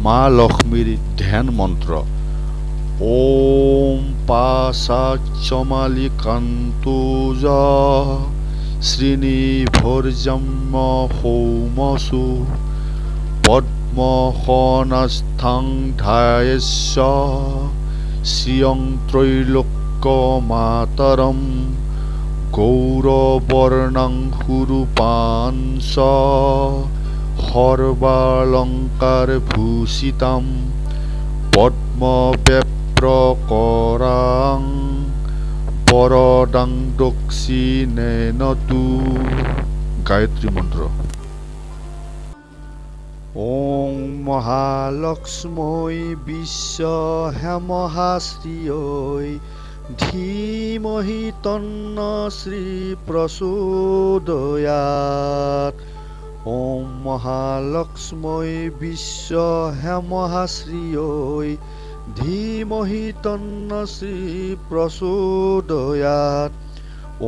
মা লক্ষ্মীৰ ধ্যান মন্ত্ৰ ওম পাশাচ্যমালিকান্তোজা শ্রীনিভর্জম্য হৌমসু পদ্মখনস্থং ধায়স্য শ্রিয়ং ত্রৈলোক্যমাতরম গৌরবর্ণং হুরুপাংশ সর্বালঙ্কারভূষিতাম পদ্মব্যপ্রকরাং বরদাং দক্ষিণেনতু। গায়ত্রী মন্ত্র ওম মহালক্ষ্মৈ বিশ্বহেমহাশ্রিয়ৈ ধীমহি তন্ন শ্রী প্রচোদয়াৎ। ওম মহালক্ষ্মৈ বিশ্বহেমহাশ্রিয়ৈ ধীমহি তন্ন শ্রী প্রচোদয়াৎ।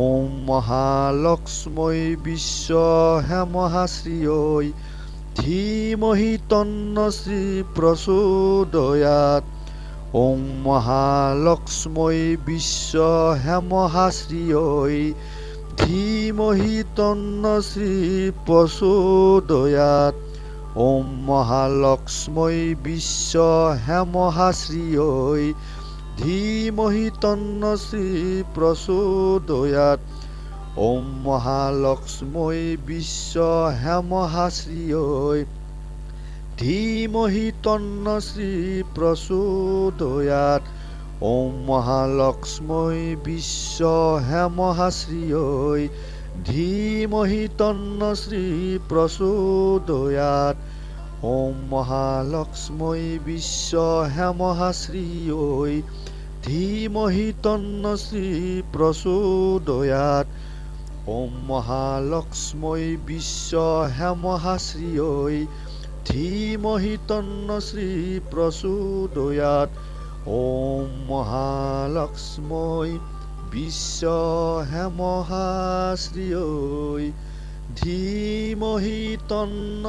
ওম মহালক্ষ্মৈ বিশ্বহেমহাশ্রিয়ৈ ধীমহি তন্ন শ্রী প্রচোদয়াৎ। ওম মহালক্ষ্মৈ বিশ্বহেমহাশ্রিয়ৈ ধীমহি তন্ন শ্রী প্রচোদয়াৎ। ওম মহালক্ষ্মৈ বিশ্বহেমহাশ্রিয়ৈ ধীমহি তন্ন শ্রী প্রচোদয়াৎ। ওম মহালক্ষ্মৈ বিশ্বহেমহাশ্রিয়ৈ ধীমহি তন্ন শ্রী প্রচোদয়াৎ। ওম মহালক্ষ্মৈ বিশ্বহেমহাশ্রিয়ৈ ধীমহি তন্ন শ্রী প্রচোদয়াৎ। ওম মহালক্ষ্মৈ বিশ্বহেমহাশ্রিয়ৈ ধীমহি তন্ন শ্রী প্রচোদয়াৎ। ওম মহালক্ষ্মৈ বিশ্বহেমহাশ্রিয়ৈ ধীমহি তন্ন শ্রী প্রচোদয়াৎ। ওম মহালক্ষ্মৈ বিশ্বহেমহাশ্রিয়ৈ ধীমহি তন্ন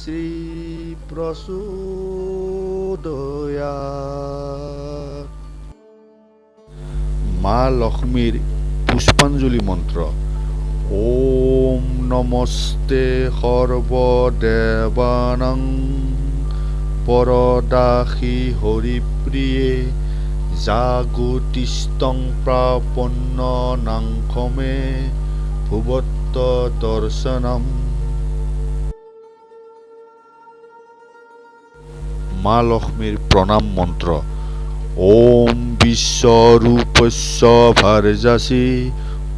শ্রী প্রচোদয়াৎ। মা লক্ষ্মীর পুষ্পাঞ্জলি মন্ত্র ওম নমস্তে সর্বদেবানাং পরদাসী হরিপ্রিয়ে জাগতিস্তং প্রাপন্ন নাংখমে ভুবত্ত দর্শনম। মা লক্ষ্মীর প্রণাম মন্ত্র ওম বিশ্বরূপস্য ভার্যাসি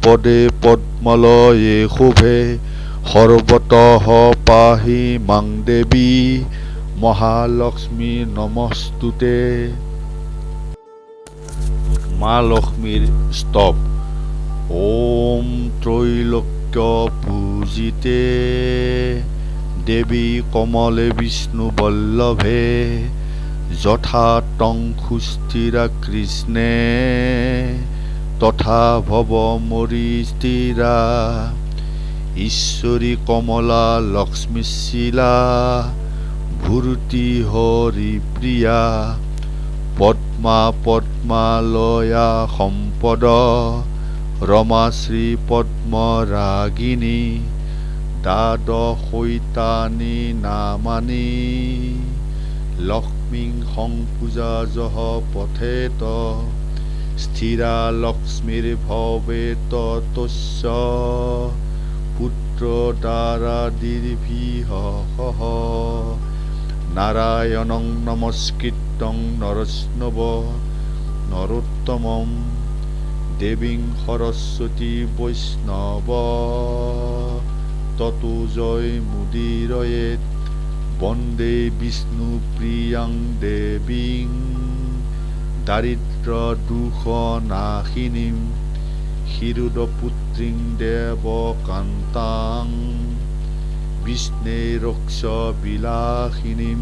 পদে পদ্মলয়ে শুভে সর্বতঃ পাহি মাং দেবী মহালক্ষ্মী নমস্তুতে। মা লক্ষ্মীর স্তব ওম ত্রৈলোক্য পূজিতে দেবী কমলে বিষ্ণু বল্লভে যথা তং সুস্থিরা কৃষ্ণে তথা ভব মরিস্থিরা ঈশ্বরী কমলা লক্ষ্মীশীলা ভূতি হরিপ্রিয়া পদ্মা পদ্মালয়া সম্পদ রমা শ্রী পদ্মরাগিনী দ্বাদশৈতানী নামানি লক্ষ্মীং সংপূজা জহ পথেত স্থিরা লক্ষ্মীর ভবেত তস্য পুত্র দ্বারা দীর্ভিহ নারায়ণং নমস্কৃত্যং নরস্নব নরোত্তমম দেবীং সরস্বতী বৈষ্ণব ততো জয় মুদিরয়েত বন্দে বিষ্ণু প্রিয়াং দেবীং দারিদ্র দুঃখ নাশিনীম ক্ষীরোদপুত্রীং দেবকান্তাং বিষ্ণে রক্ষ বিলাসিনীম।